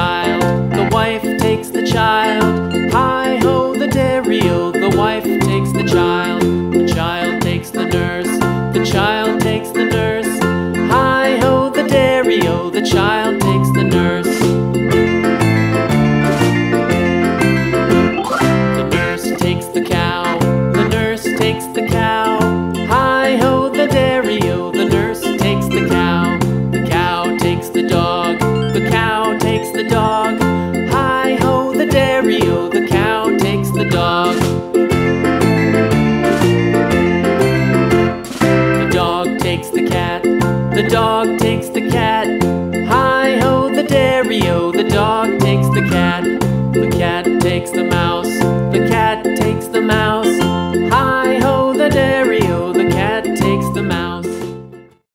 child, the wife takes the child. Hi-ho, the dairy-o, the wife takes the child takes the nurse, the child takes the nurse. Hi-ho, the dairy-o, the child takes the nurse. The nurse takes the cow, the nurse takes the cow. Hi-ho, the dairy-o, the nurse takes the cow. The cow takes the dog, the cow takes the dog. Hi-ho, the dairy-o, the cow takes the dog. The dog takes the cat, the dog takes the cat. Hi-ho, the dairy-o, the dog takes the cat. The cat takes the mouse,